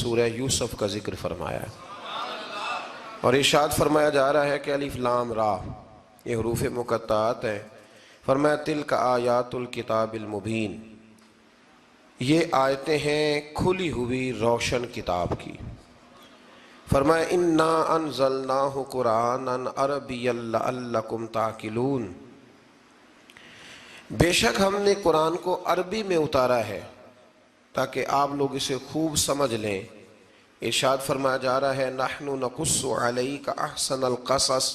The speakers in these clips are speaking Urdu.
سورہ یوسف کا ذکر فرمایا ہے، اور ارشاد فرمایا جا رہا ہے کہ الف لام را یہ حروف مقطعات ہیں۔ فرمایا تلک آیات الکتاب المبین، یہ آیتیں ہیں کھلی ہوئی روشن کتاب کی۔ فرمایا انا انزلناہ قرآنا عربیا لعلکم تعقلون، بے شک ہم نے قرآن کو عربی میں اتارا ہے تاکہ آپ لوگ اسے خوب سمجھ لیں۔ ارشاد فرمایا جا رہا ہے نحن نقص علیک احسن القصص،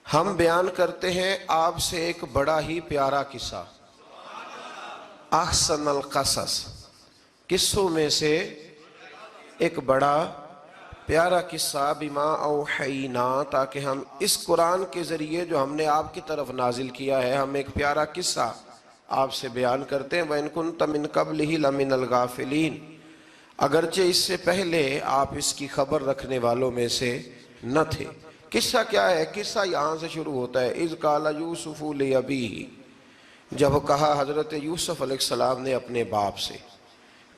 ہم بیان کرتے ہیں آپ سے ایک بڑا ہی پیارا قصہ۔ احسن القصص، قصوں میں سے ایک بڑا پیارا قصہ، بما اوحینا، تاکہ ہم اس قرآن کے ذریعے جو ہم نے آپ کی طرف نازل کیا ہے، ہم ایک پیارا قصہ آپ سے بیان کرتے ہیں۔ وَإِن كُنتَ مِن قَبْلِهِ لَمِنَ الْغَافِلِينَ، اگرچہ اس سے پہلے آپ اس کی خبر رکھنے والوں میں سے نہ تھے۔ قصہ کیا ہے؟ قصہ یہاں سے شروع ہوتا ہے اِذْ قَالَ يُوسُفُ لِأَبِيهِ، جب کہا حضرت یوسف علیہ السلام نے اپنے باپ سے،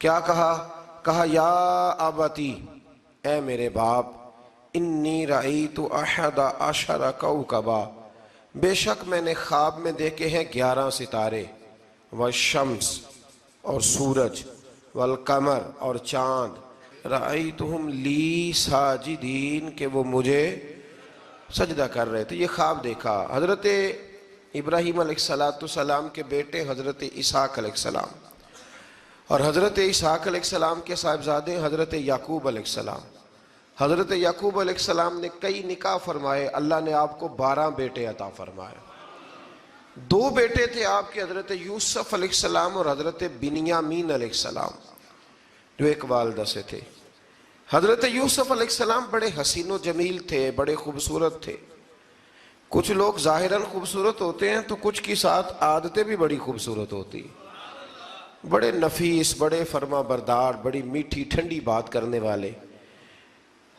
کیا کہا یا ابتی، اے میرے باپ، انی رأیت احد عشر کوکبا، بے شک میں نے خواب میں دیکھے ہیں 11 ستارے، والشمس اور سورج، والقمر اور چاند، رأیتہم لی ساجدین، کہ وہ مجھے سجدہ کر رہے تھے۔ یہ خواب دیکھا حضرت ابراہیم علیہ السلام کے بیٹے حضرت اسحاق علیہ السلام، اور حضرت اسحاق علیہ السلام کے صاحبزادے حضرت یعقوب علیہ السلام۔ حضرت یعقوب علیہ السلام نے کئی نکاح فرمائے، اللہ نے آپ کو 12 بیٹے عطا فرمائے۔ 2 بیٹے تھے آپ کے، حضرت یوسف علیہ السلام اور حضرت بنیامین علیہ السلام، جو ایک والدہ سے تھے۔ حضرت یوسف علیہ السلام بڑے حسین و جمیل تھے، بڑے خوبصورت تھے۔ کچھ لوگ ظاہراً خوبصورت ہوتے ہیں تو کچھ کی ساتھ عادتیں بھی بڑی خوبصورت ہوتی ہیں، بڑے نفیس، بڑے فرما بردار، بڑی میٹھی ٹھنڈی بات کرنے والے۔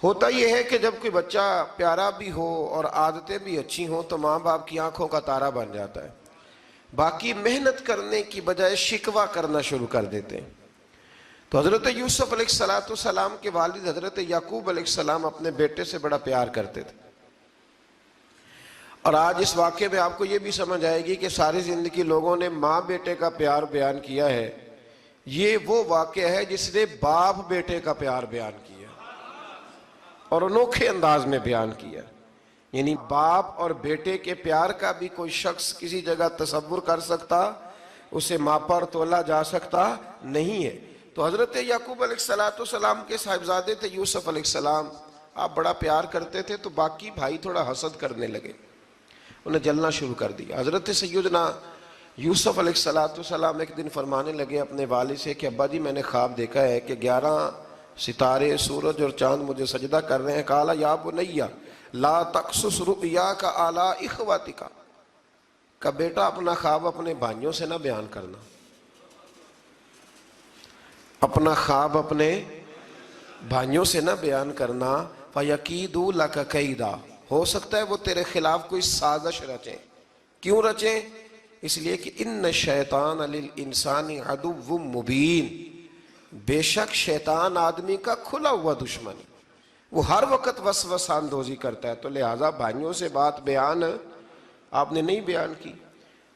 ہوتا یہ ہے کہ جب کوئی بچہ پیارا بھی ہو اور عادتیں بھی اچھی ہوں تو ماں باپ کی آنکھوں کا تارا بن جاتا ہے، باقی محنت کرنے کی بجائے شکوہ کرنا شروع کر دیتے ہیں۔ تو حضرت یوسف علیہ السلام کے والد حضرت یعقوب علیہ السلام اپنے بیٹے سے بڑا پیار کرتے تھے۔ اور آج اس واقعے میں آپ کو یہ بھی سمجھ آئے گی کہ ساری زندگی لوگوں نے ماں بیٹے کا پیار بیان کیا ہے، یہ وہ واقعہ ہے جس نے باپ بیٹے کا پیار بیان کیا اور انوکھے انداز میں بیان کیا۔ یعنی باپ اور بیٹے کے پیار کا بھی کوئی شخص کسی جگہ تصور کر سکتا، اسے ماپا اور تولا جا سکتا نہیں ہے۔ تو حضرت یعقوب علیہ السلام کے صاحبزادے تھے یوسف علیہ السلام، آپ بڑا پیار کرتے تھے تو باقی بھائی تھوڑا حسد کرنے لگے، انہیں جلنا شروع کر دیا۔ حضرت سیدنا یوسف علیہ السلام ایک دن فرمانے لگے اپنے والد سے کہ ابا جی میں نے خواب دیکھا ہے کہ 11 ستارے، سورج اور چاند مجھے سجدہ کر رہے ہیں۔ قال یا بنی لا تقصص رؤیاک علی اخوتک، کہ بیٹا اپنا خواب اپنے بھائیوں سے نہ بیان کرنا، اپنا خواب اپنے بھائیوں سے نہ بیان کرنا، فَيَكِيدُوا لَكَ كَيْدًا، ہو سکتا ہے وہ تیرے خلاف کوئی سازش رچیں۔ کیوں رچیں؟ اس لیے کہ ان الشیطان للانسان عدو مبین، بے شک شیطان آدمی کا کھلا ہوا دشمن، وہ ہر وقت وسوسہ اندوزی کرتا ہے، تو لہٰذا بھائیوں سے بات بیان آپ نے نہیں بیان کی۔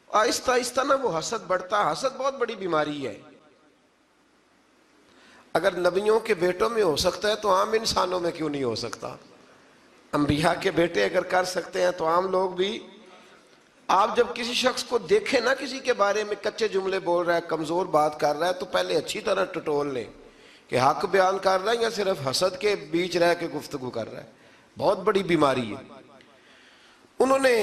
آہستہ آہستہ نا وہ حسد بڑھتا، حسد بہت بڑی بیماری ہے۔ اگر نبیوں کے بیٹوں میں ہو سکتا ہے تو عام انسانوں میں کیوں نہیں ہو سکتا؟ انبیاء کے بیٹے اگر کر سکتے ہیں تو عام لوگ بھی۔ آپ جب کسی شخص کو دیکھیں نا کسی کے بارے میں کچے جملے بول رہا ہے، کمزور بات کر رہا ہے، تو پہلے اچھی طرح ٹٹول لیں کہ حق بیان کر رہا ہے یا صرف حسد کے بیچ رہ کے گفتگو کر رہا ہے۔ بہت بڑی بیماری ہے۔ انہوں نے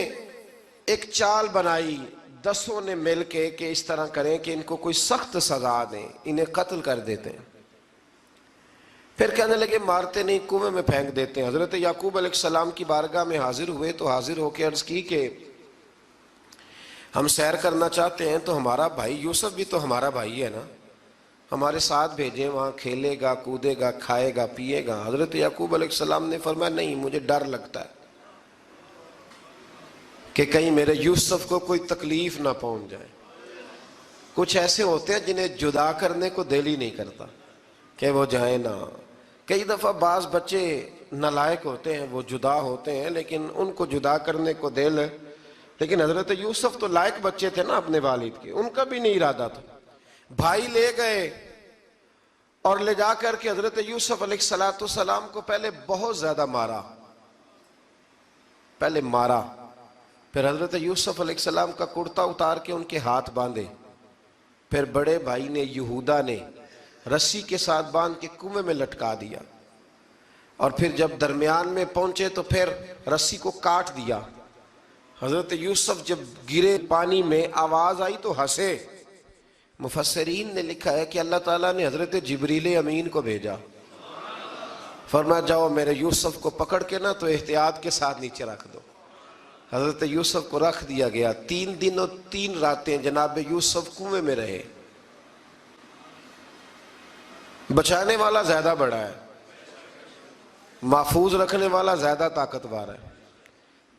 ایک چال بنائی 10 نے مل کے کہ اس طرح کریں کہ ان کو کوئی سخت سزا دیں، انہیں قتل کر دیتے ہیں۔ پھر کہنے لگے مارتے نہیں، کنویں میں پھینک دیتے ہیں۔ حضرت یعقوب علیہ السلام کی بارگاہ میں حاضر ہوئے تو حاضر ہو کے عرض کی کہ ہم سیر کرنا چاہتے ہیں تو ہمارا بھائی یوسف بھی تو ہمارا بھائی ہے نا، ہمارے ساتھ بھیجیں، وہاں کھیلے گا، کودے گا، کھائے گا، پیے گا۔ حضرت یعقوب علیہ السلام نے فرمایا نہیں، مجھے ڈر لگتا ہے کہ کہیں میرے یوسف کو کوئی تکلیف نہ پہنچ جائے۔ کچھ ایسے ہوتے ہیں جنہیں جدا کرنے کو دل ہی نہیں کرتا، کہ وہ جائیں نہ۔ کئی دفعہ بعض بچے نالائق ہوتے ہیں، وہ جدا ہوتے ہیں، لیکن ان کو جدا کرنے کو دل، لیکن حضرت یوسف تو لائق بچے تھے نا اپنے والد کے، ان کا بھی نہیں ارادہ تھا۔ بھائی لے گئے اور لے جا کر کے حضرت یوسف علیہ السلام کو پہلے بہت زیادہ مارا، پھر حضرت یوسف علیہ السلام کا کرتا اتار کے ان کے ہاتھ باندھے، پھر بڑے بھائی نے یہودا نے رسی کے ساتھ باندھ کے کنویں میں لٹکا دیا، اور پھر جب درمیان میں پہنچے تو پھر رسی کو کاٹ دیا۔ حضرت یوسف جب گرے پانی میں آواز آئی تو ہنسے۔ مفسرین نے لکھا ہے کہ اللہ تعالیٰ نے حضرت جبریل امین کو بھیجا، فرمایا جاؤ میرے یوسف کو پکڑ کے نا تو احتیاط کے ساتھ نیچے رکھ دو۔ حضرت یوسف کو رکھ دیا گیا۔ 3 دن اور 3 راتیں جناب یوسف کنویں میں رہے۔ بچانے والا زیادہ بڑا ہے، محفوظ رکھنے والا زیادہ طاقتور ہے۔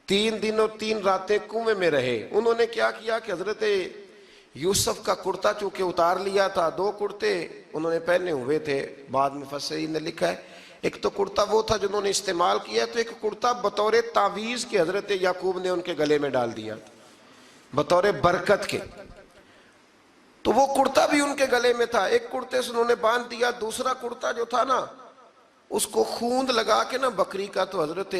3 دن اور 3 راتیں کنویں میں رہے۔ انہوں نے کیا کیا کہ حضرت یوسف کا کرتا چونکہ اتار لیا تھا، 2 کرتے انہوں نے پہنے ہوئے تھے، بعد مفسرین نے لکھا ہے ایک تو کرتا وہ تھا جنہوں نے استعمال کیا، تو ایک کرتا بطور تعویذ کے حضرت یعقوب نے ان کے گلے میں ڈال دیا بطور برکت کے، تو وہ کرتا بھی ان کے گلے میں تھا۔ ایک کرتے سے انہوں نے باندھ دیا، دوسرا کرتا جو تھا نا اس کو خوند لگا کے نا بکری کا، تو حضرت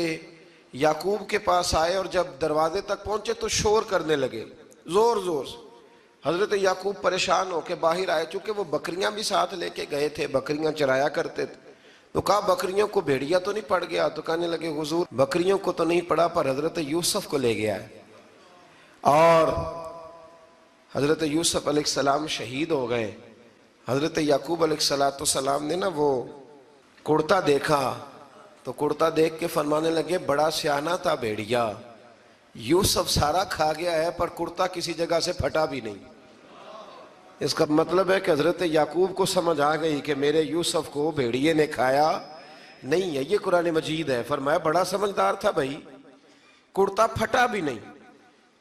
یعقوب کے پاس آئے اور جب دروازے تک پہنچے تو شور کرنے لگے زور زور سے۔ حضرت یعقوب پریشان ہو کے باہر آئے، چونکہ وہ بکریاں بھی ساتھ لے کے گئے تھے، بکریاں چرایا کرتے تھے، تو کہا بکریوں کو بھیڑیا تو نہیں پڑ گیا؟ تو کہنے لگے حضور بکریوں کو تو نہیں پڑا، پر حضرت یوسف کو لے گیا ہے۔ اور حضرت یوسف علیہ السلام شہید ہو گئے۔ حضرت یعقوب علیہ السلام نے نا وہ کرتا دیکھا تو کرتا دیکھ کے فرمانے لگے بڑا سیانہ تھا بھیڑیا، یوسف سارا کھا گیا ہے پر کرتا کسی جگہ سے پھٹا بھی نہیں۔ اس کا مطلب ہے کہ حضرت یعقوب کو سمجھ آ گئی کہ میرے یوسف کو بھیڑیے نے کھایا نہیں ہے۔ یہ قرآن مجید ہے۔ فرمایا بڑا سمجھدار تھا بھائی، کرتا پھٹا بھی نہیں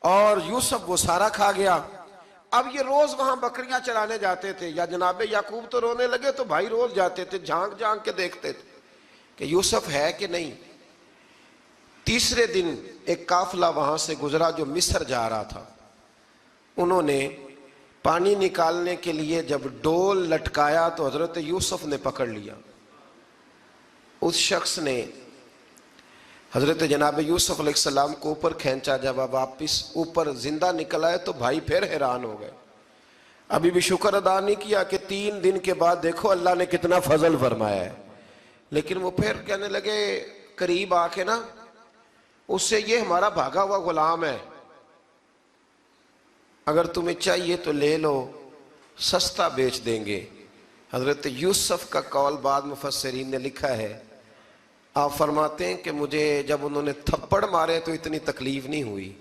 اور یوسف وہ سارا کھا گیا۔ اب یہ روز وہاں بکریاں چرانے جاتے تھے، یا جناب یعقوب تو رونے لگے تو بھائی روز جاتے تھے، جھانک جھانک کے دیکھتے تھے کہ یوسف ہے کہ نہیں۔ تیسرے دن ایک قافلہ وہاں سے گزرا جو مصر جا رہا تھا، انہوں نے پانی نکالنے کے لیے جب ڈول لٹکایا تو حضرت یوسف نے پکڑ لیا۔ اس شخص نے حضرت جناب یوسف علیہ السلام کو اوپر کھینچا، جب آپ واپس اوپر زندہ نکل آئے تو بھائی پھر حیران ہو گئے، ابھی بھی شکر ادا نہیں کیا کہ 3 دن کے بعد دیکھو اللہ نے کتنا فضل فرمایا ہے۔ لیکن وہ پھر کہنے لگے قریب آ کے نا اس سے، یہ ہمارا بھاگا ہوا غلام ہے، اگر تمہیں چاہیے تو لے لو، سستا بیچ دیں گے۔ حضرت یوسف کا قول بعد مفسرین نے لکھا ہے، آپ فرماتے ہیں کہ مجھے جب انہوں نے تھپڑ مارے تو اتنی تکلیف نہیں ہوئی،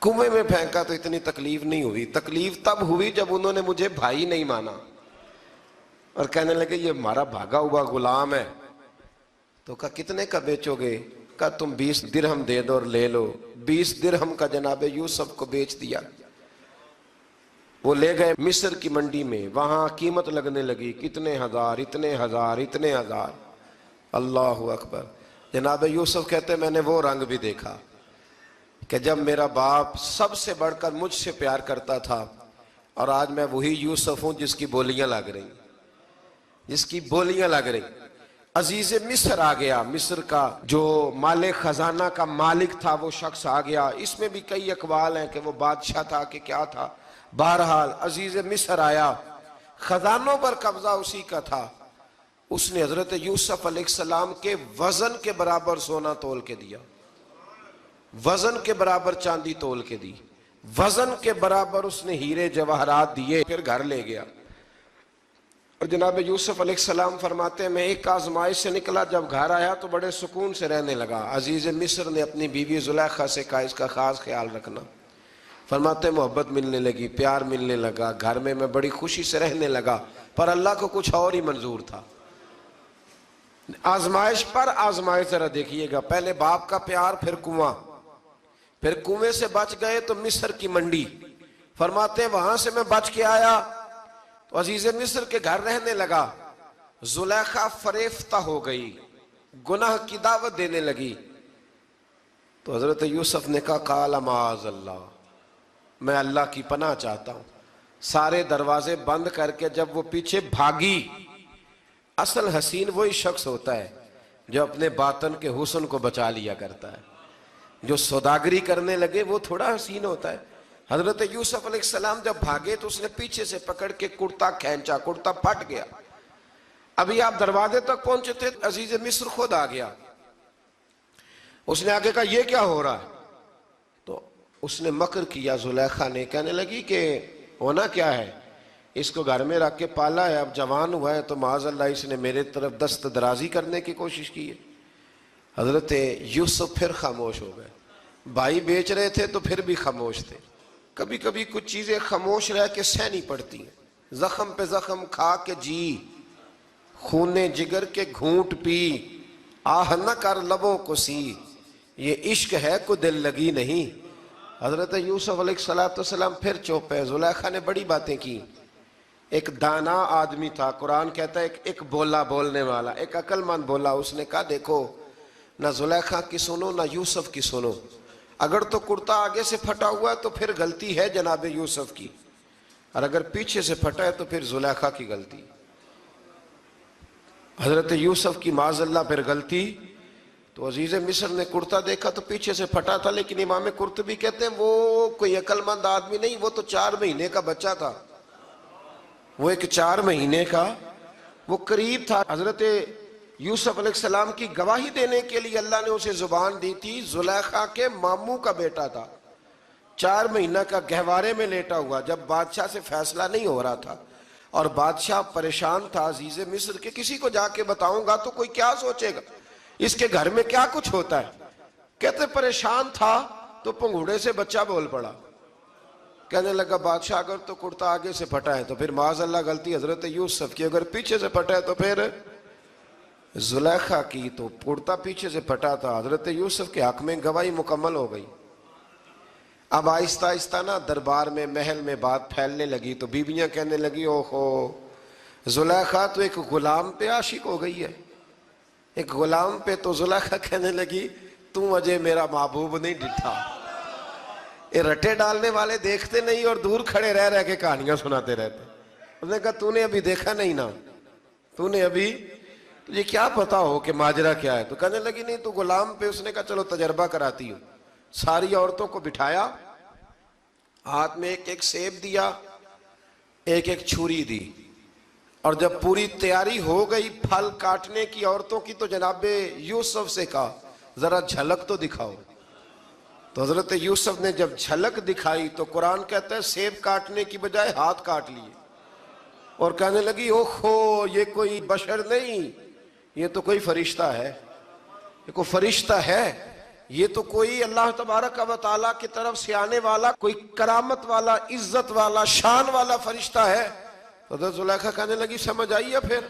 کنویں میں پھینکا تو اتنی تکلیف نہیں ہوئی، تکلیف تب ہوئی جب انہوں نے مجھے بھائی نہیں مانا اور کہنے لگے یہ ہمارا بھاگا ہوا غلام ہے۔ تو کہا کتنے کا بیچو گے؟ کہا تم 20 درہم دے دو اور لے لو۔ 20 درہم کا جناب یوسف کو بیچ دیا۔ وہ لے گئے مصر کی منڈی میں، وہاں قیمت لگنے لگی، کتنے ہزار، اتنے ہزار، اتنے ہزار۔ اللہ اکبر۔ جناب یوسف کہتے میں نے وہ رنگ بھی دیکھا کہ جب میرا باپ سب سے بڑھ کر مجھ سے پیار کرتا تھا، اور آج میں وہی یوسف ہوں جس کی بولیاں لگ رہی، جس کی بولیاں لگ رہی۔ عزیز مصر آ گیا، مصر کا جو مال خزانہ کا مالک تھا وہ شخص آ گیا۔ اس میں بھی کئی اقوال ہیں کہ وہ بادشاہ تھا کہ کیا تھا، بہرحال عزیز مصر آیا، خزانوں پر قبضہ اسی کا تھا۔ اس نے حضرت یوسف علیہ السلام کے وزن کے برابر سونا تول کے دیا، وزن کے برابر چاندی تول کے دی، وزن کے برابر اس نے ہیرے جواہرات دیے، پھر گھر لے گیا۔ اور جناب یوسف علیہ السلام فرماتے ہیں میں ایک آزمائش سے نکلا، جب گھر آیا تو بڑے سکون سے رہنے لگا۔ عزیز مصر نے اپنی بیوی زلیخا سے کہا اس کا خاص خیال رکھنا۔ فرماتے ہیں محبت ملنے لگی، پیار ملنے لگا، گھر میں بڑی خوشی سے رہنے لگا، پر اللہ کو کچھ اور ہی منظور تھا۔ آزمائش پر آزمائش ذرا دیکھیے گا، پہلے باپ کا پیار، پھر کنواں، پھر کنویں سے بچ گئے تو مصر کی منڈی۔ فرماتے ہیں وہاں سے میں بچ کے آیا تو عزیز مصر کے گھر رہنے لگا، زلیخا فریفتہ ہو گئی، گناہ کی دعوت دینے لگی، تو حضرت یوسف نے کہا قال معاذ اللہ، میں اللہ کی پناہ چاہتا ہوں۔ سارے دروازے بند کر کے جب وہ پیچھے بھاگی، اصل حسین وہی شخص ہوتا ہے جو اپنے باطن کے حسن کو بچا لیا کرتا ہے۔ جو سوداگری کرنے لگے وہ تھوڑا حسین ہوتا ہے۔ حضرت یوسف علیہ السلام جب بھاگے تو اس نے پیچھے سے پکڑ کے کرتا کھینچا، کرتا پھٹ گیا۔ ابھی آپ دروازے تک پہنچے تھے، عزیز مصر خود آ گیا۔ اس نے آگے کہا یہ کیا ہو رہا ہے؟ تو اس نے مکر کیا، زلیخا نے، کہنے لگی کہ ہونا کیا ہے، اس کو گھر میں رکھ کے پالا ہے، اب جوان ہوا ہے تو معاذ اللہ اس نے میرے طرف دست درازی کرنے کی کوشش کی ہے۔ حضرت یوسف پھر خاموش ہو گئے۔ بھائی بیچ رہے تھے تو پھر بھی خاموش تھے۔ کبھی کبھی کچھ چیزیں خاموش رہ کے سہنی پڑتی ہیں۔ زخم پہ زخم کھا کے جی، خون جگر کے گھونٹ پی، آہ نہ کر لبوں کو سی، یہ عشق ہے کو دل لگی نہیں۔ حضرت یوسف علیہ السلام پھر چپ ہے۔ زلیخا نے بڑی باتیں کی۔ ایک دانا آدمی تھا، قرآن کہتا ہے ایک بولا بولنے والا، ایک عقل مند بولا۔ اس نے کہا دیکھو، نہ زلیخا کی سنو نہ یوسف کی سنو، اگر تو کرتا آگے سے پھٹا ہوا ہے تو پھر غلطی ہے جناب یوسف کی، اور اگر پیچھے سے پھٹا ہے تو پھر زلیخا کی غلطی۔ حضرت یوسف کی معاذ اللہ پھر غلطی۔ تو عزیز مصر نے کرتا دیکھا تو پیچھے سے پھٹا تھا، لیکن امام قرطبی کہتے ہیں وہ کوئی عقل مند آدمی نہیں، وہ تو 4 مہینے کا بچہ تھا، وہ ایک 4 مہینے کا وہ قریب تھا۔ حضرت یوسف علیہ السلام کی گواہی دینے کے لیے اللہ نے اسے زبان دی تھی۔ زلیخا کے ماموں کا بیٹا تھا، 4 مہینہ کا گہوارے میں لیٹا ہوا، جب بادشاہ سے فیصلہ نہیں ہو رہا تھا اور بادشاہ پریشان تھا عزیز مصر کے کسی کو جا کے بتاؤں گا تو کوئی کیا سوچے گا، اس کے گھر میں کیا کچھ ہوتا ہے۔ کہتے پریشان تھا تو پنگوڑے سے بچہ بول پڑا، کہنے لگا بادشاہ اگر تو کرتا آگے سے پھٹا ہے تو پھر معاذ اللہ غلطی حضرت یوسف کی، اگر پیچھے سے پھٹا ہے تو پھر زلیخا کی۔ تو کرتا پیچھے سے پھٹا تھا، حضرت یوسف کے حق میں گواہی مکمل ہو گئی۔ اب آہستہ آہستہ نا دربار میں محل میں بات پھیلنے لگی، تو بیویاں کہنے لگی اوہو زلیخا تو ایک غلام پہ عاشق ہو گئی ہے، ایک غلام پہ۔ تو زلیخا کہنے لگی تم اجے میرا محبوب نہیں ڈٹھا۔ یہ رٹے ڈالنے والے دیکھتے نہیں اور دور کھڑے رہ رہ کے کہانیاں سناتے رہتے۔ اس نے کہا تو نے ابھی دیکھا نہیں نا، تو نے ابھی، تجھے کیا پتا ہو کہ ماجرا کیا ہے؟ تو کہنے لگی نہیں تو غلام پہ۔ اس نے کہا چلو تجربہ کراتی ہوں۔ ساری عورتوں کو بٹھایا، ہاتھ میں ایک ایک سیب دیا، ایک ایک چھری دی، اور جب پوری تیاری ہو گئی پھل کاٹنے کی عورتوں کی، تو جناب یوسف سے کہا ذرا جھلک تو دکھاؤ۔ تو حضرت یوسف نے جب جھلک دکھائی تو قرآن کہتا ہے سیب کاٹنے کی بجائے ہاتھ کاٹ لیے، اور کہنے لگی اوہو یہ کوئی بشر نہیں، یہ تو کوئی فرشتہ ہے، یہ کوئی فرشتہ ہے، یہ تو کوئی اللہ تبارک و تعالیٰ کی طرف سے آنے والا کوئی کرامت والا، عزت والا، شان والا فرشتہ ہے۔ تو حضرت زلیخا کہنے لگی سمجھ آئی ہے پھر،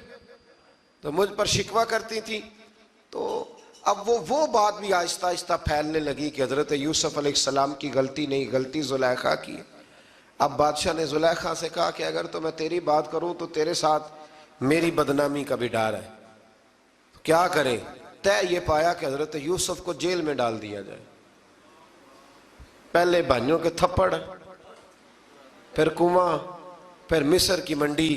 تو مجھ پر شکوہ کرتی تھی۔ تو اب وہ بات بھی آہستہ آہستہ پھیلنے لگی کہ حضرت یوسف علیہ السلام کی غلطی نہیں، غلطی زلیخا کی۔ اب بادشاہ نے زلیخا سے کہا کہ اگر تو میں تیری بات کروں تو تیرے ساتھ میری بدنامی کا بھی ڈر ہے، کیا کریں؟ طے یہ پایا کہ حضرت یوسف کو جیل میں ڈال دیا جائے۔ پہلے بھائیوں کے تھپڑ، پھر کنواں، پھر مصر کی منڈی،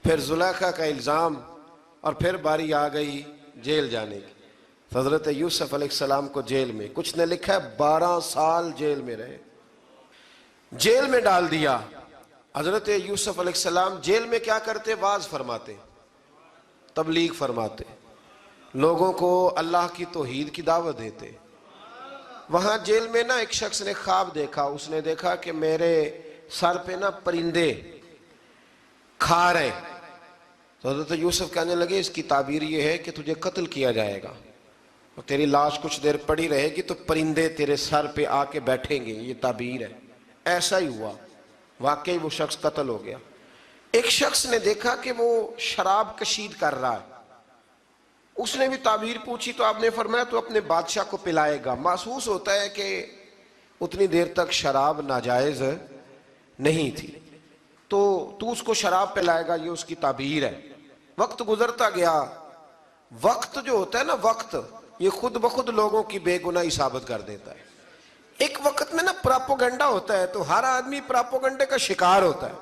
پھر زلیخا کا الزام، اور پھر باری آ گئی جیل جانے کی۔ حضرت یوسف علیہ السلام کو جیل میں، کچھ نے لکھا ہے 12 سال جیل میں رہے، جیل میں ڈال دیا۔ حضرت یوسف علیہ السلام جیل میں کیا کرتے؟ واعظ فرماتے، تبلیغ فرماتے، لوگوں کو اللہ کی توحید کی دعوت دیتے۔ وہاں جیل میں نا ایک شخص نے خواب دیکھا، اس نے دیکھا کہ میرے سر پہ نا پرندے کھا رہے۔ تو حضرت یوسف کہنے لگے اس کی تعبیر یہ ہے کہ تجھے قتل کیا جائے گا، اور تیری لاش کچھ دیر پڑی رہے گی تو پرندے تیرے سر پہ آ کے بیٹھیں گے، یہ تعبیر ہے۔ ایسا ہی ہوا، واقعی وہ شخص قتل ہو گیا۔ ایک شخص نے دیکھا کہ وہ شراب کشید کر رہا ہے، اس نے بھی تعبیر پوچھی تو آپ نے فرمایا تو اپنے بادشاہ کو پلائے گا۔ محسوس ہوتا ہے کہ اتنی دیر تک شراب ناجائز نہیں تھی، تو اس کو شراب پلائے گا، یہ اس کی تعبیر ہے۔ وقت گزرتا گیا. وقت جو ہوتا ہے نا، وقت یہ خود بخود لوگوں کی بے گناہی ثابت کر دیتا ہے. ایک وقت میں نا پراپوگنڈا ہوتا ہے تو ہر آدمی پراپوگنڈے کا شکار ہوتا ہے.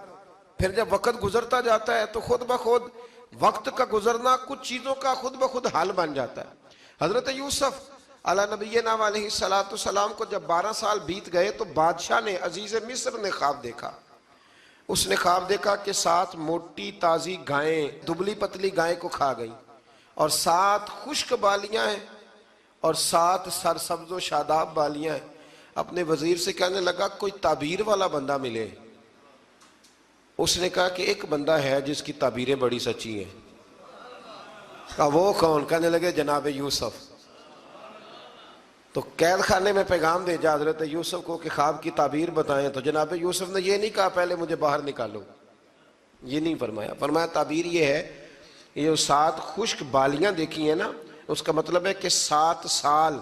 پھر جب وقت گزرتا جاتا ہے تو خود بخود وقت کا گزرنا کچھ چیزوں کا خود بخود حل بن جاتا ہے. حضرت یوسف علی نبینا علیہ السلام کو جب 12 سال بیت گئے تو بادشاہ نے، عزیز مصر نے خواب دیکھا. اس نے خواب دیکھا کہ 7 موٹی تازی گائیں دبلی پتلی گائیں کو کھا گئی، اور 7 خشک بالیاں ہیں اور 7 سرسبز و شاداب بالیاں ہیں. اپنے وزیر سے کہنے لگا کوئی تعبیر والا بندہ ملے. اس نے کہا کہ ایک بندہ ہے جس کی تعبیریں بڑی سچی ہیں. کہا وہ کون؟ کہنے لگے جناب یوسف. تو قید خانے میں پیغام بھیجا حضرت یوسف کو کہ خواب کی تعبیر بتائیں. تو جناب یوسف نے یہ نہیں کہا پہلے مجھے باہر نکالو، یہ نہیں فرمایا. فرمایا تعبیر یہ ہے، یہ جو 7 خشک بالیاں دیکھی ہیں نا، اس کا مطلب ہے کہ 7 سال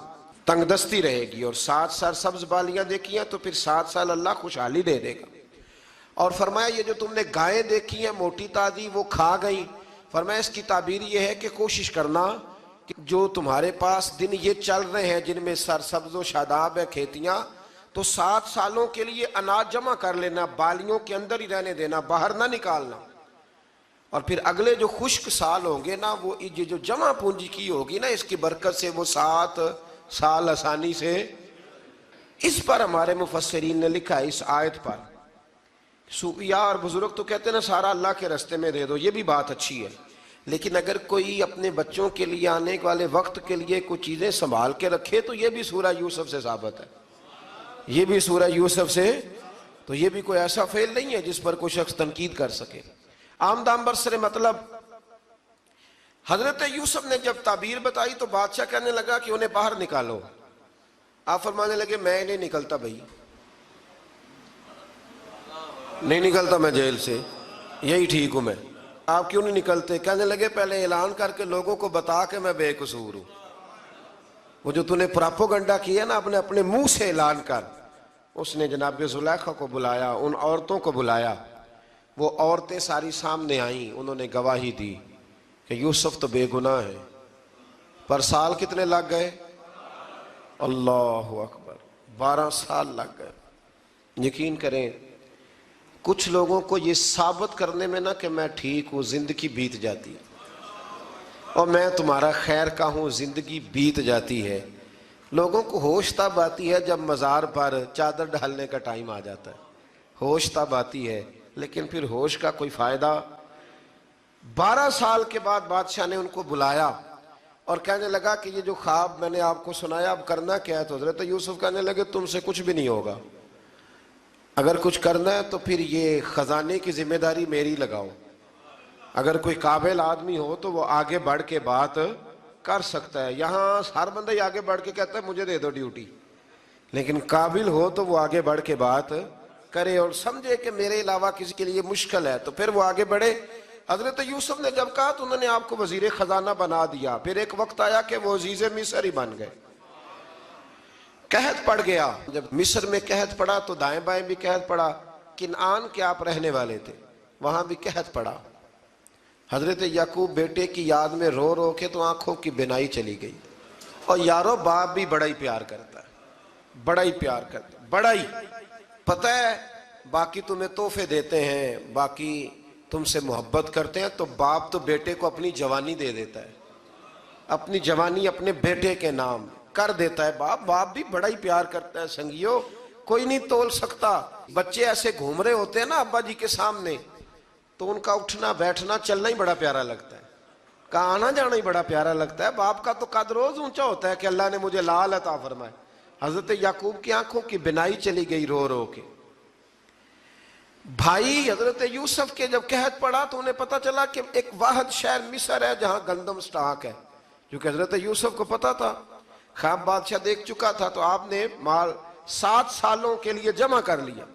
تنگ دستی رہے گی، اور 7 سرسبز بالیاں دیکھی ہیں تو پھر 7 سال اللہ خوشحالی دے دے گا. اور فرمایا یہ جو تم نے گائیں دیکھی ہیں موٹی تازی وہ کھا گئی، فرمایا اس کی تعبیر یہ ہے کہ کوشش کرنا کہ جو تمہارے پاس دن یہ چل رہے ہیں جن میں سرسبز و شاداب ہے کھیتیاں، تو 7 سالوں کے لیے اناج جمع کر لینا، بالیوں کے اندر ہی رہنے دینا، باہر نہ نکالنا. اور پھر اگلے جو خشک سال ہوں گے نا، وہ یہ جو جمع پونجی کی ہوگی نا، اس کی برکت سے وہ 7 سال آسانی سے. اس پر ہمارے مفسرین نے لکھا ہے، اس آیت پر صوفیاء اور بزرگ تو کہتے ہیں نا سارا اللہ کے راستے میں دے دو، یہ بھی بات اچھی ہے، لیکن اگر کوئی اپنے بچوں کے لیے آنے والے وقت کے لیے کچھ چیزیں سنبھال کے رکھے تو یہ بھی سورہ یوسف سے ثابت ہے. یہ بھی سورہ یوسف سے، تو یہ بھی کوئی ایسا فعل نہیں ہے جس پر کوئی شخص تنقید کر سکے. آمدام برسر مطلب حضرت یوسف نے جب تعبیر بتائی تو بادشاہ کہنے لگا کہ انہیں باہر نکالو. آپ فرمانے لگے میں نہیں نکلتا بھائی، نہیں نکلتا میں جیل سے، یہی ٹھیک ہوں میں. آپ کیوں نہیں نکلتے؟ کہنے لگے پہلے اعلان کر کے لوگوں کو بتا کہ میں بے قصور ہوں. وہ جو تُو نے پراپوگنڈا کیا نا اپنے منہ سے اعلان کر. اس نے جناب زلیخا کو بلایا، ان عورتوں کو بلایا، وہ عورتیں ساری سامنے آئیں، انہوں نے گواہی دی کہ یوسف تو بے گناہ ہے. پر سال کتنے لگ گئے؟ اللہ اکبر، 12 سال لگ گئے. یقین کریں کچھ لوگوں کو یہ ثابت کرنے میں نا کہ میں ٹھیک ہوں زندگی بیت جاتی ہے، اور میں تمہارا خیر کا ہوں زندگی بیت جاتی ہے. لوگوں کو ہوش تب آتی ہے جب مزار پر چادر ڈالنے کا ٹائم آ جاتا ہے، ہوش تب آتی ہے، لیکن پھر ہوش کا کوئی فائدہ. 12 سال کے بعد بادشاہ نے ان کو بلایا اور کہنے لگا کہ یہ جو خواب میں نے آپ کو سنایا اب کرنا کیا ہے؟ تو حضرت یوسف کہنے لگے تم سے کچھ بھی نہیں ہوگا، اگر کچھ کرنا ہے تو پھر یہ خزانے کی ذمہ داری میری لگاؤ. اگر کوئی قابل آدمی ہو تو وہ آگے بڑھ کے بات کر سکتا ہے. یہاں ہر بندہ ہی آگے بڑھ کے کہتا ہے مجھے دے دو ڈیوٹی، لیکن قابل ہو تو وہ آگے بڑھ کے بات کرے اور سمجھے کہ میرے علاوہ کسی کے لیے مشکل ہے تو پھر وہ آگے بڑھے. حضرت یوسف نے جب کہا تو انہوں نے آپ کو وزیر خزانہ بنا دیا. پھر ایک وقت آیا کہ وہ عزیز مصر ہی بن گئے. قحط پڑ گیا، جب مصر میں قحط پڑا تو دائیں بائیں بھی قحط پڑا. کنعان کے آپ رہنے والے تھے، وہاں بھی قحط پڑا. حضرت یعقوب بیٹے کی یاد میں رو رو کے تو آنکھوں کی بینائی چلی گئی. اور یارو باپ بھی بڑا ہی پیار کرتا ہے، بڑا ہی پیار کرتا ہے، بڑا ہی. پتہ ہے باقی تمہیں تحفے دیتے ہیں، باقی تم سے محبت کرتے ہیں، تو باپ تو بیٹے کو اپنی جوانی دے دیتا ہے، اپنی جوانی اپنے بیٹے کے نام کر دیتا ہے. باپ بھی بڑا ہی پیار کرتا ہے. سنگیو کوئی نہیں تول سکتا. بچے ایسے گھوم رہے ہوتے ہیں نا ابا جی کے سامنے تو ان کا اٹھنا بیٹھنا چلنا ہی بڑا پیارا لگتا ہے، کا آنا جانا ہی بڑا پیارا لگتا ہے. باپ کا تو قد روز اونچا ہوتا ہے کہ اللہ نے مجھے لال عطا فرمائے. حضرت یعقوب کی آنکھوں کی بینائی چلی گئی رو رو کے. بھائی حضرت یوسف کے جب قحط پڑا تو انہیں پتا چلا کہ ایک واحد شہر مصر ہے جہاں گندم سٹاک ہے، کیونکہ حضرت یوسف کو پتا تھا، خواب بادشاہ دیکھ چکا تھا. تو آپ نے مال 7 سالوں کے لیے جمع کر لیا.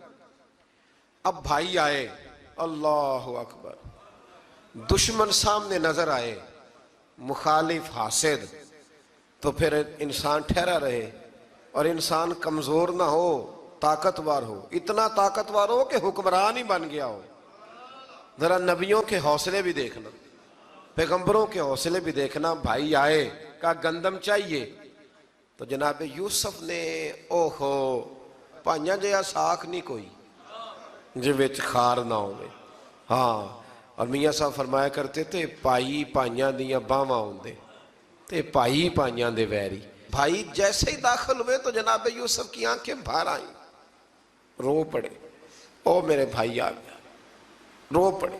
اب بھائی آئے، اللہ اکبر، دشمن سامنے نظر آئے، مخالف حاسد، تو پھر انسان ٹھہرا رہے اور انسان کمزور نہ ہو، طاقتور ہو. اتنا طاقتور ہو کہ حکمران ہی بن گیا ہو. ذرا نبیوں کے حوصلے بھی دیکھنا. پیغمبروں کے حوصلے بھی دیکھنا. بھائی آئے کہا گندم چاہیے تو جناب یوسف نے اوہو پائیاں جیا ساکھ نہیں کوئی جی وچ خار نہ ہوئے. ہاں اور میاں صاحب فرمایا کرتے تھے پائی پائیاں دیاں باواں ہوندے تے پائی پائیاں دے ویری. بھائی جیسے ہی داخل ہوئے تو جناب یوسف کی آنکھیں باہر آئیں, رو پڑے. او میرے بھائی آ گیا, رو پڑے.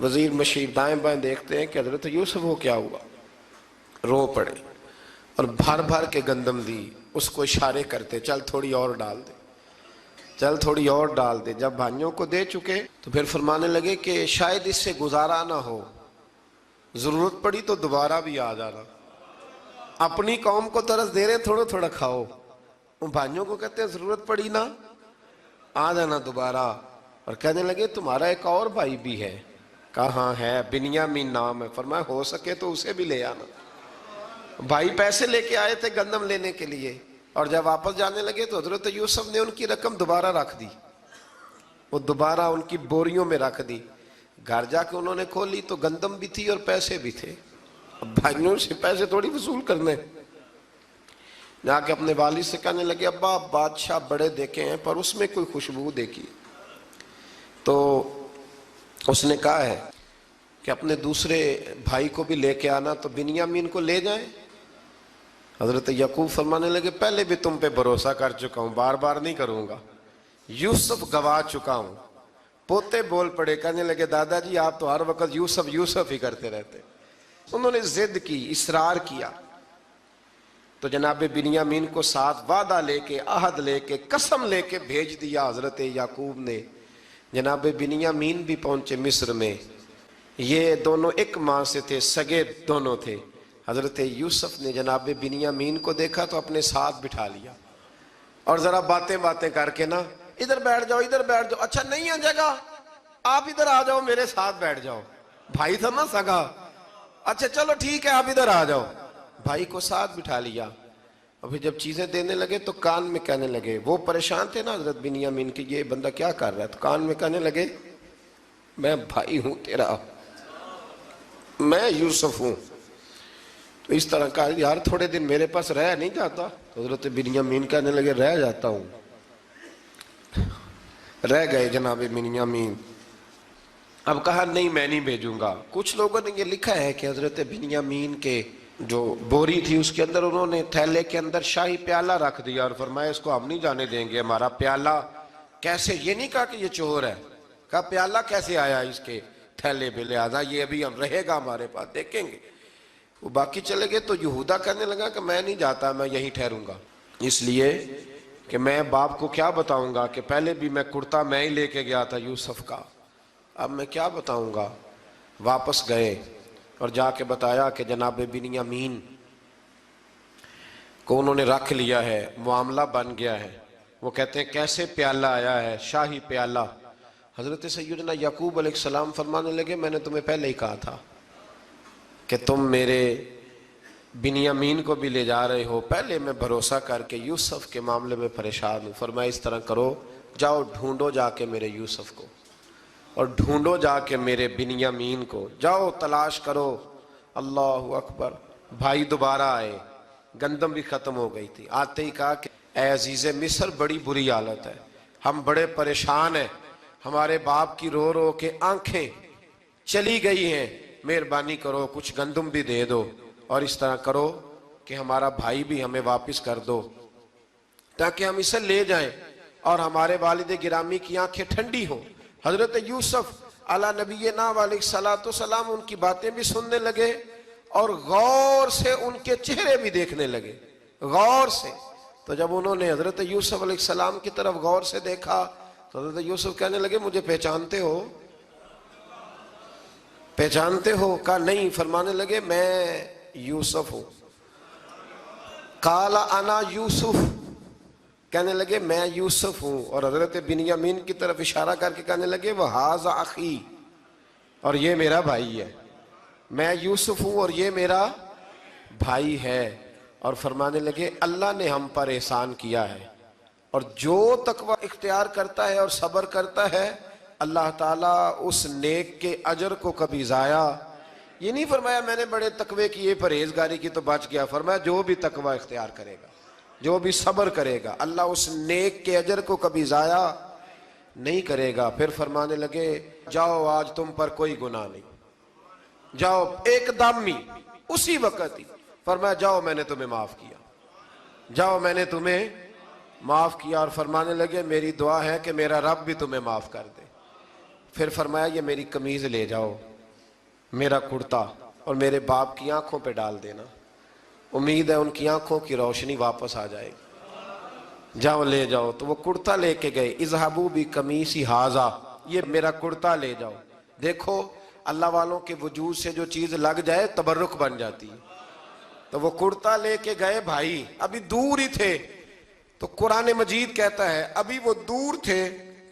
وزیر مشیر دائیں بائیں دیکھتے ہیں کہ حضرت یوسف وہ کیا ہوا, رو پڑے اور بھر بھر کے گندم دی. اس کو اشارے کرتے چل تھوڑی اور ڈال دے, چل تھوڑی اور ڈال دے. جب بھائیوں کو دے چکے تو پھر فرمانے لگے کہ شاید اس سے گزارا نہ ہو, ضرورت پڑی تو دوبارہ بھی آ جانا. اپنی قوم کو ترس دے رہے تھوڑا تھوڑا کھاؤ, ان بھائیوں کو کہتے ہیں ضرورت پڑی نا آ جانا دوبارہ. اور کہنے لگے تمہارا ایک اور بھائی بھی ہے. کہا ہاں ہے, بنیامین نام ہے. فرمایا ہو سکے تو اسے بھی لے آنا. بھائی پیسے لے کے آئے تھے گندم لینے کے لیے, اور جب واپس جانے لگے تو حضرت یوسف نے ان کی رقم دوبارہ رکھ دی, وہ دوبارہ ان کی بوریوں میں رکھ دی. گھر جا کے انہوں نے کھولی تو گندم بھی تھی اور پیسے بھی تھے. اب بھائیوں سے پیسے تھوڑی وصول کرنے, جا کے اپنے والد سے کہنے لگے ابا بادشاہ بڑے دیکھے ہیں پر اس میں کوئی خوشبو دیکھی. تو اس نے کہا ہے کہ اپنے دوسرے بھائی کو بھی لے کے آنا, تو بنیامین کو لے جائیں. حضرت یعقوب فرمانے لگے پہلے بھی تم پہ بھروسہ کر چکا ہوں, بار بار نہیں کروں گا. یوسف گوا چکا ہوں. پوتے بول پڑے, کہنے لگے دادا جی آپ تو ہر وقت یوسف یوسف ہی کرتے رہتے. انہوں نے ضد کی, اصرار کیا, تو جناب بنیامین کو ساتھ وعدہ لے کے, عہد لے کے, قسم لے کے بھیج دیا حضرت یعقوب نے. جناب بنیامین بھی پہنچے مصر میں. یہ دونوں ایک ماں سے تھے, سگے دونوں تھے. حضرت یوسف نے جناب بنیامین کو دیکھا تو اپنے ساتھ بٹھا لیا, اور ذرا باتیں باتیں کر کے نا ادھر بیٹھ جاؤ ادھر بیٹھ جاؤ, اچھا نہیں ہے جگہ آپ ادھر آ جاؤ میرے ساتھ بیٹھ جاؤ. بھائی تھا نا سگا, اچھا چلو ٹھیک ہے آپ ادھر آ جاؤ. بھائی کو ساتھ بٹھا لیا. ابھی جب چیزیں دینے لگے تو کان میں کہنے لگے, وہ پریشان تھے نا حضرت بنیامین کی یہ بندہ کیا کر رہا ہے, تو کان میں کہنے لگے میں بھائی ہوں تیرا, میں یوسف ہوں. تو اس طرح کہا یار تھوڑے دن میرے پاس رہ نہیں جاتا. تو حضرت بنیامین کہنے لگے رہ جاتا ہوں. رہ گئے جناب بنیامین. اب کہا نہیں میں نہیں بھیجوں گا. کچھ لوگوں نے یہ لکھا ہے کہ حضرت بنیامین کے جو بوری تھی اس کے اندر انہوں نے تھیلے کے اندر شاہی پیالہ رکھ دیا اور فرمایا اس کو ہم نہیں جانے دیں گے, ہمارا پیالہ کیسے, یہ نہیں کہا کہ یہ چور ہے, کہا پیالہ کیسے آیا اس کے تھیلے پہ, لہذا یہ ابھی ہم رہے گا ہمارے پاس, دیکھیں گے. وہ باقی چلے گئے تو یہودا کہنے لگا کہ میں نہیں جاتا, میں یہیں ٹھہروں گا, اس لیے کہ میں باپ کو کیا بتاؤں گا کہ پہلے بھی میں کرتا میں ہی لے کے گیا تھا یوسف کا, اب میں کیا بتاؤں گا. واپس گئے اور جا کے بتایا کہ جناب بنیامین کو انہوں نے رکھ لیا ہے, معاملہ بن گیا ہے. وہ کہتے ہیں کیسے پیالہ آیا ہے, شاہی پیالہ. حضرت سیدنا یعقوب علیہ السلام فرمانے لگے میں نے تمہیں پہلے ہی کہا تھا کہ تم میرے بنیامین کو بھی لے جا رہے ہو, پہلے میں بھروسہ کر کے یوسف کے معاملے میں پریشان ہوں. فرمایا اس طرح کرو, جاؤ ڈھونڈو جا کے میرے یوسف کو, اور ڈھونڈو جا کے میرے بنیامین کو, جاؤ تلاش کرو. اللہ اکبر. بھائی دوبارہ آئے, گندم بھی ختم ہو گئی تھی. آتے ہی کہا کہ اے عزیز مصر بڑی بری حالت ہے, ہم بڑے پریشان ہیں, ہمارے باپ کی رو رو کے آنکھیں چلی گئی ہیں, مہربانی کرو کچھ گندم بھی دے دو, اور اس طرح کرو کہ ہمارا بھائی بھی ہمیں واپس کر دو تاکہ ہم اسے لے جائیں اور ہمارے والد گرامی کی آنکھیں ٹھنڈی ہوں. حضرت یوسف علی نبینا علیہ السلام ان کی باتیں بھی سننے لگے اور غور سے ان کے چہرے بھی دیکھنے لگے, غور سے. تو جب انہوں نے حضرت یوسف علیہ السلام کی طرف غور سے دیکھا تو حضرت یوسف کہنے لگے مجھے پہچانتے ہو, پہچانتے ہو؟ کہا نہیں. فرمانے لگے میں یوسف ہوں. قال انا یوسف, کہنے لگے میں یوسف ہوں. اور حضرت بنیامین کی طرف اشارہ کر کے کہنے لگے وہذا اخی, اور یہ میرا بھائی ہے. میں یوسف ہوں اور یہ میرا بھائی ہے. اور فرمانے لگے اللہ نے ہم پر احسان کیا ہے, اور جو تقوی اختیار کرتا ہے اور صبر کرتا ہے اللہ تعالیٰ اس نیک کے اجر کو کبھی ضائع یہ نہیں فرمایا میں نے بڑے تقوی کیے پرہیزگاری کی تو بچ گیا، فرمایا جو بھی تقوی اختیار کرے گا، جو بھی صبر کرے گا، اللہ اس نیک کے اجر کو کبھی ضائع نہیں کرے گا۔ پھر فرمانے لگے جاؤ آج تم پر کوئی گناہ نہیں، جاؤ ایک دم ہی اسی وقت ہی فرمایا جاؤ میں نے تمہیں معاف کیا، جاؤ میں نے تمہیں معاف کیا۔ اور فرمانے لگے میری دعا ہے کہ میرا رب بھی تمہیں معاف کر دے۔ پھر فرمایا یہ میری قمیض لے جاؤ، میرا کرتا، اور میرے باپ کی آنکھوں پہ ڈال دینا، امید ہے ان کی آنکھوں کی روشنی واپس آ جائے گی، جاؤ لے جاؤ۔ تو وہ کرتا لے کے گئے، اذهبوا بقمیصی ھذا، یہ میرا کرتا لے جاؤ۔ دیکھو اللہ والوں کے وجود سے جو چیز لگ جائے تبرک بن جاتی ہے۔ تو وہ کرتا لے کے گئے، بھائی ابھی دور ہی تھے، تو قرآن مجید کہتا ہے ابھی وہ دور تھے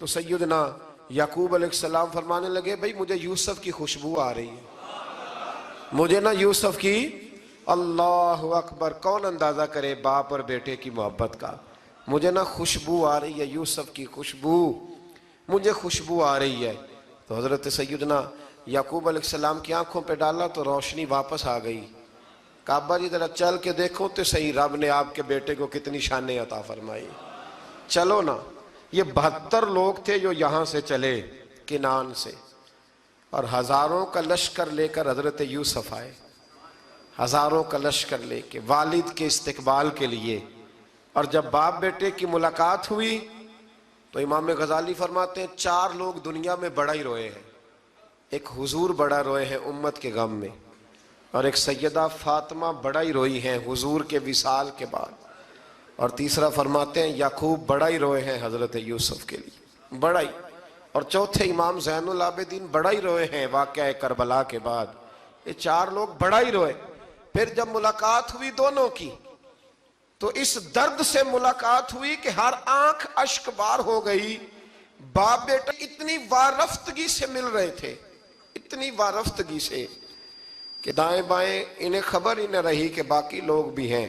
تو سیدنا یعقوب علیہ السلام فرمانے لگے بھئی مجھے یوسف کی خوشبو آ رہی ہے، مجھے نا یوسف کی، اللہ اکبر، کون اندازہ کرے باپ اور بیٹے کی محبت کا، مجھے نا خوشبو آ رہی ہے، یوسف کی خوشبو، مجھے خوشبو آ رہی ہے۔ تو حضرت سیدنا یعقوب علیہ السلام کی آنکھوں پہ ڈالا تو روشنی واپس آ گئی۔ کعبہ جی ذرا چل کے دیکھو تو صحیح رب نے آپ کے بیٹے کو کتنی شانیں عطا فرمائی۔ چلو نا، یہ 72 لوگ تھے جو یہاں سے چلے کنان سے، اور ہزاروں کا لشکر لے کر حضرت یوسف آئے، ہزاروں کا لشکر لے کے والد کے استقبال کے لیے۔ اور جب باپ بیٹے کی ملاقات ہوئی تو امام غزالی فرماتے ہیں 4 لوگ دنیا میں بڑا ہی روئے ہیں، ایک حضور بڑا روئے ہیں امت کے غم میں، اور ایک سیدہ فاطمہ بڑا ہی روئی ہیں حضور کے وصال کے بعد، اور تیسرا فرماتے ہیں یعقوب بڑا ہی روئے ہیں حضرت یوسف کے لیے، بڑا ہی، اور چوتھے امام زین العابدین بڑا ہی روئے ہیں واقعہ کربلا کے بعد۔ یہ 4 لوگ بڑا ہی روئے۔ پھر جب ملاقات ہوئی دونوں کی تو اس درد سے ملاقات ہوئی کہ ہر آنکھ اشک بار ہو گئی، باپ بیٹا اتنی وارفتگی سے مل رہے تھے، اتنی وارفتگی سے کہ دائیں بائیں انہیں خبر ہی نہ رہی کہ باقی لوگ بھی ہیں۔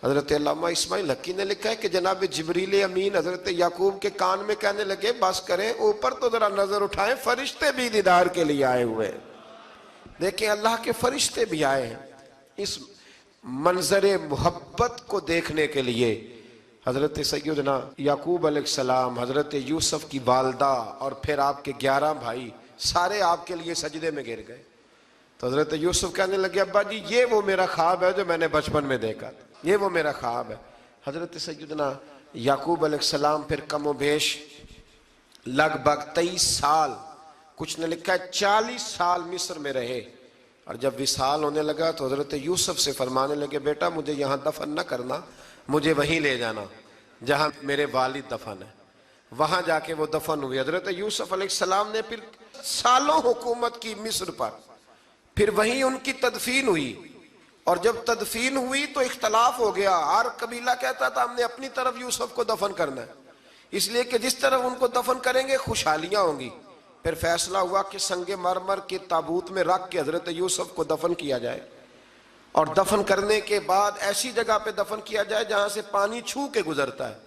حضرت علامہ اسماعیل حقی نے لکھا ہے کہ جناب جبریل امین حضرت یعقوب کے کان میں کہنے لگے بس کریں، اوپر تو ذرا نظر اٹھائیں، فرشتے بھی دیدار کے لیے آئے ہوئے ہیں، دیکھیں اللہ کے فرشتے بھی آئے ہیں اس منظر محبت کو دیکھنے کے لیے۔ حضرت سیدنا یعقوب علیہ السلام، حضرت یوسف کی والدہ، اور پھر آپ کے 11 بھائی سارے آپ کے لیے سجدے میں گر گئے۔ تو حضرت یوسف کہنے لگے ابا جی یہ وہ میرا خواب ہے جو میں نے بچپن میں دیکھا تھا، یہ وہ میرا خواب ہے۔ حضرت سیدنا یعقوب علیہ السلام پھر کم و بیش لگ بھگ 23 سال، کچھ نے لکھا ہے 40 سال مصر میں رہے، اور جب وصال ہونے لگا تو حضرت یوسف سے فرمانے لگے بیٹا مجھے یہاں دفن نہ کرنا، مجھے وہیں لے جانا جہاں میرے والد دفن ہے۔ وہاں جا کے وہ دفن ہوئے۔ حضرت یوسف علیہ السلام نے پھر سالوں حکومت کی مصر پر، پھر وہیں ان کی تدفین ہوئی، اور جب تدفین ہوئی تو اختلاف ہو گیا، ہر قبیلہ کہتا تھا ہم نے اپنی طرف یوسف کو دفن کرنا ہے، اس لیے کہ جس طرف ان کو دفن کریں گے خوشحالیاں ہوں گی۔ پھر فیصلہ ہوا کہ سنگ مرمر کے تابوت میں رکھ کے حضرت یوسف کو دفن کیا جائے، اور دفن کرنے کے بعد ایسی جگہ پہ دفن کیا جائے جہاں سے پانی چھو کے گزرتا ہے۔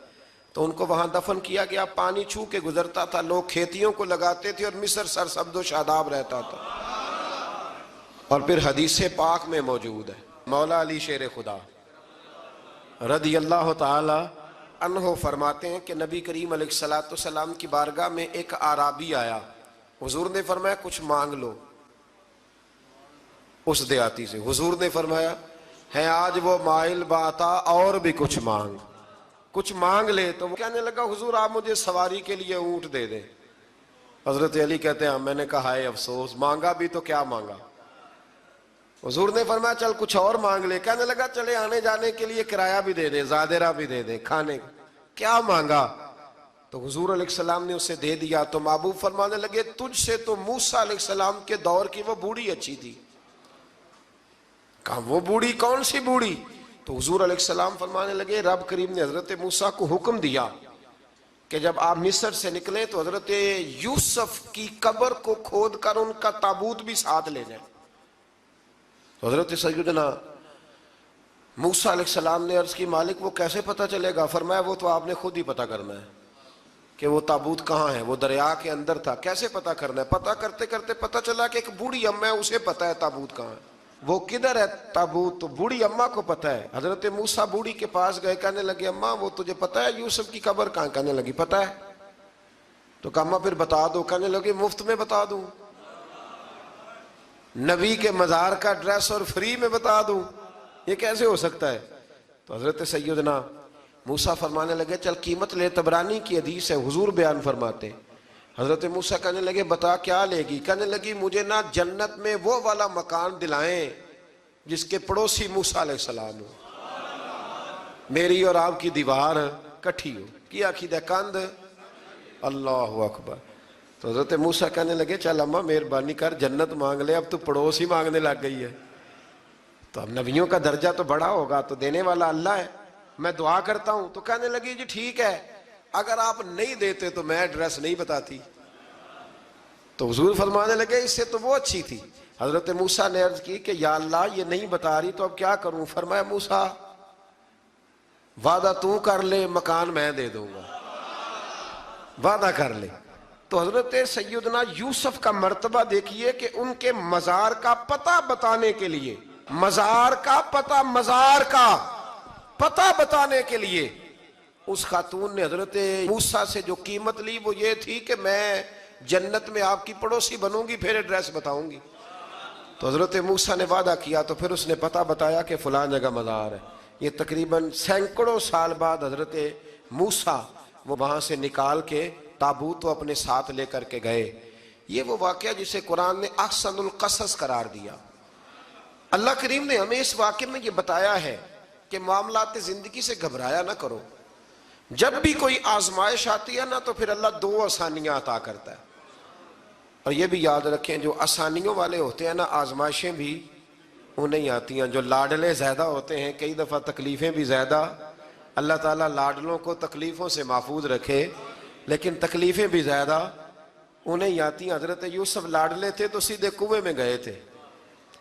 تو ان کو وہاں دفن کیا گیا، پانی چھو کے گزرتا تھا، لوگ کھیتیوں کو لگاتے تھے، اور مصر سرسبز و شاداب رہتا تھا۔ اور پھر حدیث پاک میں موجود ہے، مولا علی شیر خدا رضی اللہ تعالی عنہ فرماتے ہیں کہ نبی کریم علیہ السلام کی بارگاہ میں ایک اعرابی آیا، حضور نے فرمایا کچھ مانگ لو اس دیہاتی سے۔ حضور نے فرمایا ہے آج وہ مائل باتا، اور بھی کچھ مانگ لے۔ تو وہ کہنے لگا حضور آپ مجھے سواری کے لیے اونٹ دے دیں۔ حضرت علی کہتے ہیں میں نے کہا ہے افسوس، مانگا بھی تو کیا مانگا۔ حضور نے فرمایا چل کچھ اور مانگ لے۔ کہنے لگا چلے آنے جانے کے لیے کرایہ بھی دے دیں، زادرہ بھی دے دیں، کھانے کیا مانگا۔ تو حضور علیہ السلام نے اسے دے دیا۔ تو محبوب فرمانے لگے تجھ سے تو موسیٰ علیہ السلام کے دور کی وہ بوڑھی اچھی تھی۔ کہا وہ بوڑھی کون سی بوڑھی؟ تو حضور علیہ السلام فرمانے لگے رب کریم نے حضرت موسیٰ کو حکم دیا کہ جب آپ مصر سے نکلیں تو حضرت یوسف کی قبر کو کھود کر ان کا تابوت بھی ساتھ لے جائیں۔ تو حضرت سیدنا موسیٰ علیہ السلام نے عرض کی مالک وہ کیسے پتہ چلے گا؟ فرمایا وہ تو آپ نے خود ہی پتہ کرنا ہے، کہ وہ تابوت کہاں ہے، وہ دریا کے اندر تھا، کیسے پتہ کرنا ہے؟ پتہ کرتے کرتے پتہ چلا کہ ایک بوڑھی اماں ہے، اسے پتہ ہے تابوت کہاں ہے، وہ کدھر ہے تابوت، تو بوڑھی اماں کو پتہ ہے۔ حضرت موسیٰ بوڑھی کے پاس گئے، کہنے لگے اماں وہ تجھے پتہ ہے یوسف کی قبر کہاں؟ کہنے لگی پتہ ہے۔ تو کہا اماں پھر بتا دو، کہنے لگے مفت میں بتا دوں، نبی کے مزار کا ایڈریس اور فری میں بتا دوں، یہ کیسے ہو سکتا ہے؟ تو حضرت سیدنا موسیٰ فرمانے لگے چل قیمت لے، طبرانی کی حدیث ہے، حضور بیان فرماتے۔ حضرت موسیٰ کہنے لگے بتا کیا لے گی؟ کہنے لگی مجھے نا جنت میں وہ والا مکان دلائیں جس کے پڑوسی موسیٰ علیہ السلام ہو، میری اور آپ کی دیوار کٹھی ہو، کیا عقیدہ کند، اللہ اکبر۔ تو حضرت موسیٰ کہنے لگے چل اماں مہربانی کر جنت مانگ لے، اب تو پڑوس ہی مانگنے لگ گئی ہے، تو اب نبیوں کا درجہ تو بڑا ہوگا، تو دینے والا اللہ ہے، میں دعا کرتا ہوں۔ تو کہنے لگی جی ٹھیک ہے، اگر آپ نہیں دیتے تو میں ایڈریس نہیں بتاتی۔ تو حضور فرمانے لگے اس سے تو وہ اچھی تھی۔ حضرت موسیٰ نے عرض کی کہ یا اللہ یہ نہیں بتا رہی تو اب کیا کروں؟ فرمایا موسیٰ وعدہ تو کر لے، مکان میں دے دوں گا، وعدہ کر لے۔ تو حضرت سیدنا یوسف کا مرتبہ دیکھیے کہ ان کے مزار کا پتہ بتانے کے لیے، مزار کا پتہ، مزار کا پتہ بتانے کے لیے اس خاتون نے حضرت موسیٰ سے جو قیمت لی وہ یہ تھی کہ میں جنت میں آپ کی پڑوسی بنوں گی، پھر ایڈریس بتاؤں گی۔ تو حضرت موسیٰ نے وعدہ کیا، تو پھر اس نے پتہ بتایا کہ فلاں جگہ مزار ہے۔ یہ تقریباً سینکڑوں سال بعد حضرت موسیٰ وہ وہاں سے نکال کے تابوت کو اپنے ساتھ لے کر کے گئے۔ یہ وہ واقعہ جسے قرآن نے احسن القصص قرار دیا۔ اللہ کریم نے ہمیں اس واقعے میں یہ بتایا ہے کہ معاملات زندگی سے گھبرایا نہ کرو، جب بھی کوئی آزمائش آتی ہے نا تو پھر اللہ دو آسانیاں عطا کرتا ہے، اور یہ بھی یاد رکھیں جو آسانیوں والے ہوتے ہیں نا آزمائشیں بھی انہیں آتی ہیں، جو لاڈلے زیادہ ہوتے ہیں کئی دفعہ تکلیفیں بھی زیادہ۔ اللہ تعالیٰ لاڈلوں کو تکلیفوں سے محفوظ رکھے، لیکن تکلیفیں بھی زیادہ انہیں آتی ہیں۔ حضرت یوسف لاڈلے تھے تو سیدھے کنویں میں گئے تھے،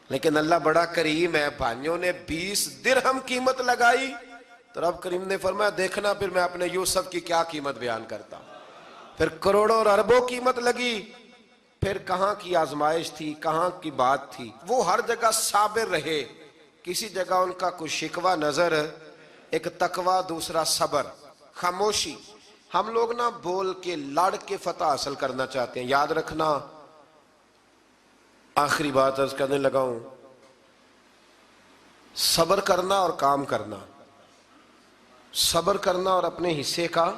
لیکن اللہ بڑا کریم ہے، بھائیوں نے 20 درہم قیمت لگائی تو رب کریم نے فرمایا دیکھنا پھر میں اپنے یوسف کی کیا قیمت بیان کرتا ہوں۔ پھر کروڑوں اور اربوں قیمت لگی، پھر کہاں کی آزمائش تھی، کہاں کی بات تھی، وہ ہر جگہ صابر رہے، کسی جگہ ان کا کوئی شکوہ نظر، ایک تقوی، دوسرا صبر، خاموشی۔ ہم لوگ نہ بول کے لڑ کے فتح حاصل کرنا چاہتے ہیں، یاد رکھنا۔ آخری بات عرض کرنے لگا ہوں، صبر کرنا اور کام کرنا، صبر کرنا اور اپنے حصے کا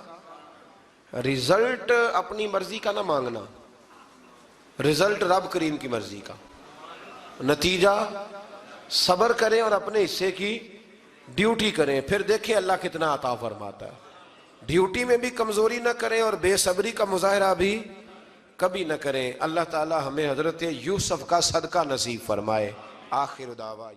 رزلٹ اپنی مرضی کا نہ مانگنا، رزلٹ رب کریم کی مرضی کا، نتیجہ صبر کریں اور اپنے حصے کی ڈیوٹی کریں، پھر دیکھیں اللہ کتنا عطا فرماتا ہے۔ ڈیوٹی میں بھی کمزوری نہ کریں اور بے صبری کا مظاہرہ بھی کبھی نہ کریں۔ اللہ تعالی ہمیں حضرت یوسف کا صدقہ نصیب فرمائے۔ آخر دعویٰ